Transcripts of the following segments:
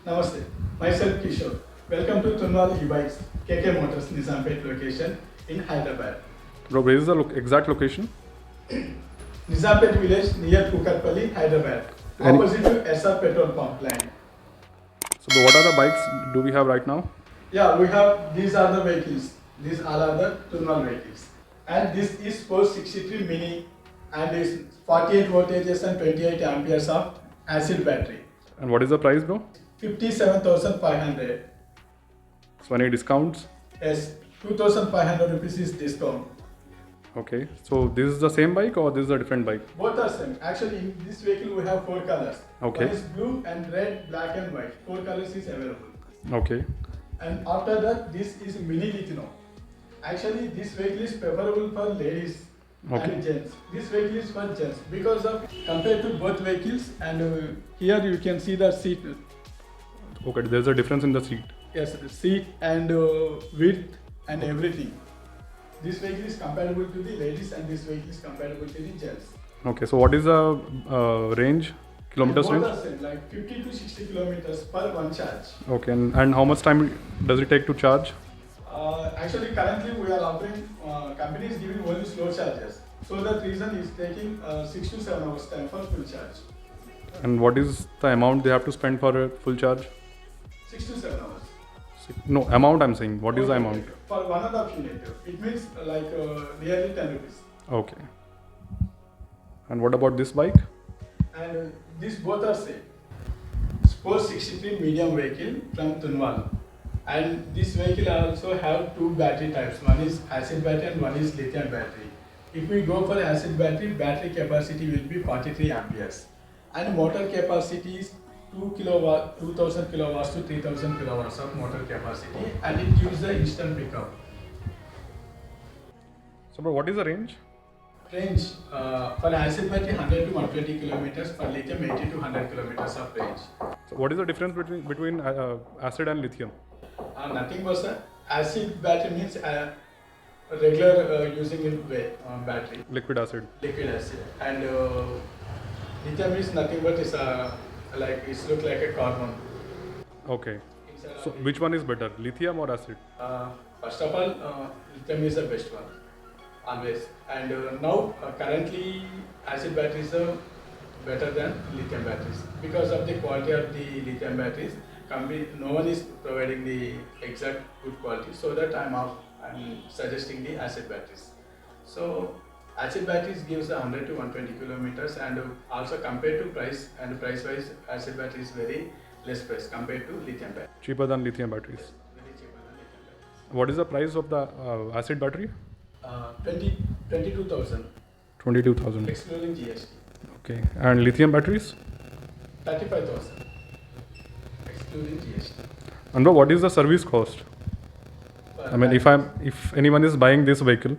Namaste, myself Kishore. Welcome to Tunwal E-Bikes, KK Motors, Nizampet location in Hyderabad. Bro, where is the exact location? Nizampet village near Kukatpalli, Hyderabad, Any- opposite to SR petrol pump line. So, bro, what are the bikes do we have right now? Yeah, we have, these are the vehicles. These all are the Tunwal vehicles. And this is 463 mini and is 48 voltages and 28 amperes of acid battery. And what is the price, bro? 57,500. So, any discounts? Yes, 2,500 rupees is discount. Okay. So, this is the same bike or this is a different bike? Both are same. Actually, in this vehicle we have four colors. Okay. One is blue and red, black and white. Four colors is available. Okay. And after that, this is mini Litino. Actually, this vehicle is preferable for ladies Okay. and gents. This vehicle is for gents because of compared to both vehicles. And here you can see the seat. Okay. There's a difference in the seat. Yes, seat and width and everything. This vehicle is compatible to the ladies and this vehicle is compatible to the gents. Okay. So, what is the range? Kilometers Both range? are same, like 50 to 60 kilometers per one charge. Okay. And how much time does it take to charge? Actually, currently we are offering, company is giving only slow charges. So that reason is taking 6 to 7 hours time for full charge. And what is the amount they have to spend for a full charge? 6 to 7 hours. No, amount I'm saying. What is the amount? For one and a half unit. It means like nearly 10 rupees. Okay. And what about this bike? And these both are same. Sport 63 medium vehicle from Tunwal. And this vehicle also have two battery types. One is acid battery and one is lithium battery. If we go for acid battery, battery capacity will be 43 amperes. And motor capacity is 2000 kilowatts to 3000 kilowatts of motor capacity, and it gives the instant pickup. So, bro, what is the range? Range for acid battery 100 to 120 kilometers, for lithium 80 to 100 kilometers of range. So, what is the difference between acid and lithium? Nothing but sir, acid battery means regular using in way battery, Liquid acid. liquid acid, and lithium is nothing but is like it look like a carbon. Okay. It's So, which one is better, lithium or acid? First of all, lithium is the best one, always. And now, currently, acid batteries are better than lithium batteries because of the quality of the lithium batteries. No one is providing the exact good quality, so that I'm suggesting the acid batteries. So, acid batteries gives 100 to 120 kilometers, and also compared to price and price-wise, acid battery is very less price compared to lithium battery. Cheaper than lithium batteries. Very cheaper than lithium batteries. What is the price of the acid battery? 22,000 22,000. excluding GST. Okay. And lithium batteries? 35,000 excluding GST. And bro, what is the service cost? I mean, if anyone is buying this vehicle,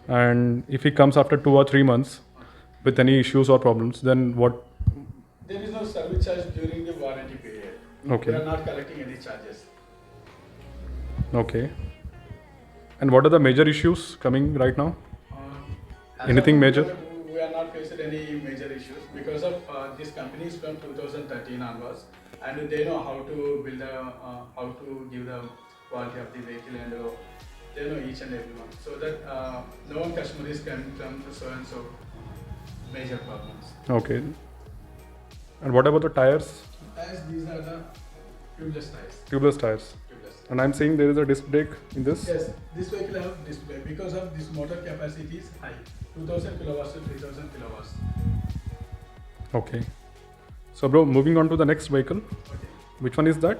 and if he comes after 2 or 3 months with any issues or problems, then what? There is no service charge during the warranty period. Okay. We are not collecting any charges. Okay. And what are the major issues coming right now? As Anything of now, major? We are not facing any major issues because of this company is from 2013 onwards, and they know how to build how to give the quality of the vehicle, and they know each and every one. So that no one customer is coming from so and so major problems. Okay. And what about the tires? As these are the tubeless tires. Tubeless tires. Tubeless. And I'm seeing there is a disc brake in this. Yes, this vehicle have display because of this motor capacity is high, 2000 kilowatts to 3000 kilowatts. Okay. So, bro, moving on to the next vehicle. Okay. Which one is that?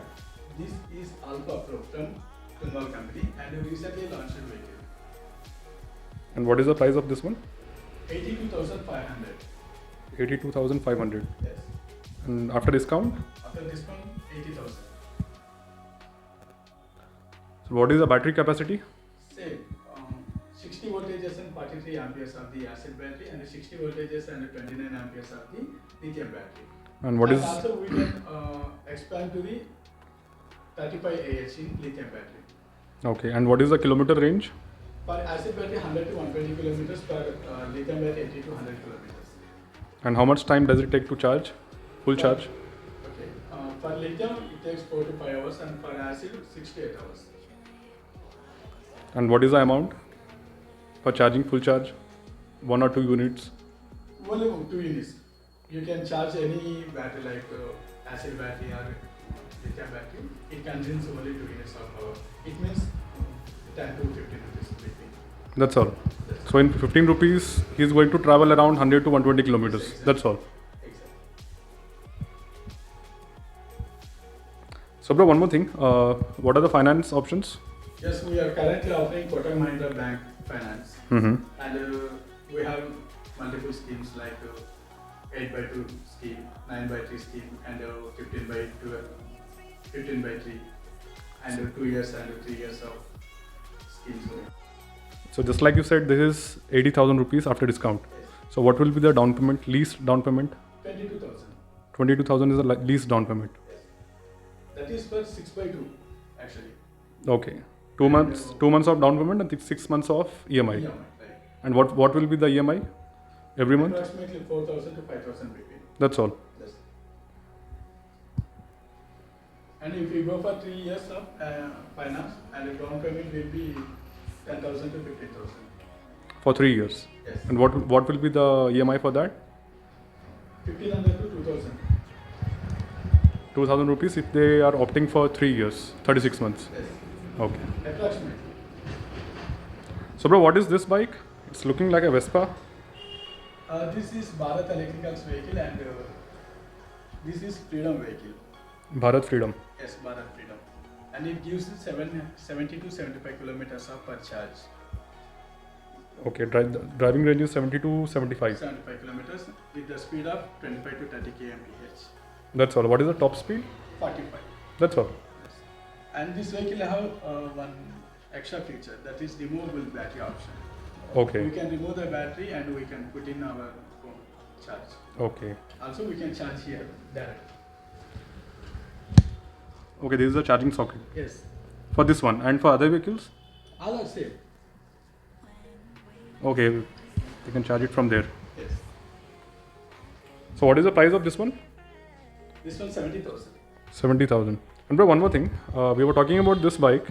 This is Alpha Pro from Tunwal company and we recently launched a vehicle. And what is the price of this one? 82,500. 82,500. Yes. And after discount? After discount, 80,000. So, what is the battery capacity? Same. 60 voltages and 43 amperes of the acid battery, and 60 voltages and 29 amperes of the lithium battery. And what is? Also we can expand to the 35 AH in lithium battery. Okay. And what is the kilometer range? For acid battery 100 to 120 kilometers, per lithium battery 80 to 100 kilometers. And how much time does it take to charge? Full charge? Okay. For lithium, it takes 4 to 5 hours, and for acid, 6 to 8 hours. And what is the amount for charging full charge? 1 or 2 units? Only 2 units. You can charge any battery like acid battery or lithium battery. It consumes only 2 units of power. It means 10 to 15 rupees between. That's all. So in 15 rupees, he's going to travel around 100 to 120 kilometers. Exactly. That's all. Exactly. So bro, one more thing. What are the finance options? Yes, we are currently offering Kotak Mahindra Bank Finance, Mm-hmm. and we have multiple schemes like 8x2 scheme, 9x3 scheme, and 15x12, 15x3, and 2 years and 3 years of schemes. So just like you said, this is 80,000 rupees after discount. Yes. So what will be the down payment, least down payment? 22,000. 22,000 is the least down payment. Yes. That is for 6x2 actually. Okay. 2 months, 2 months of down payment and 6 months of EMI. Right. And what will be the EMI every month? Approximately 4,000 to 5,000 between. That's all. Yes. And if you go for 3 years of finance, and the down payment will be 10,000 to 15,000. For 3 years. Yes. And what will be the EMI for that? 1,500 to 2,000. 2,000 rupees if they are opting for 3 years, 36 months. Yes. Okay. Approximately. So bro, what is this bike? It's looking like a Vespa. This is Bharat Electricals vehicle, and this is Freedom vehicle. Bharat Freedom. Yes, Bharat Freedom. And it gives you 70 to 75 kilometers of per charge. Okay, driving range is 70 to 75. 75 kilometers with the speed of 25 to 30 kmph. That's all. What is the top speed? 45. That's all. Yes. And this vehicle have one extra feature, that is removable battery option. Okay. We can remove the battery and we can put in our phone charge. Okay. Also we can charge here direct. Okay, this is the charging socket Yes. for this one. And for other vehicles? All are same. Okay, you can charge it from there. Yes. So what is the price of this one? This one 70,000. 70,000. And bro, one more thing. We were talking about this bike,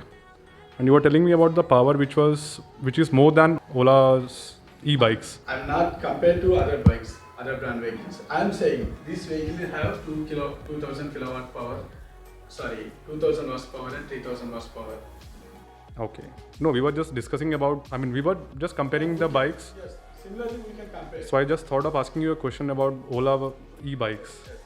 and you were telling me about the power which is more than Ola's e-bikes. I'm not compared to other bikes, other brand vehicles. I'm saying this vehicle have 2000 kilowatt power. Sorry, 2000 horsepower and 3000 horsepower. Okay. No, we were just discussing about, we were just comparing the bikes. Yes. Similarly, we can compare. So I just thought of asking you a question about Ola e-bikes. Yes.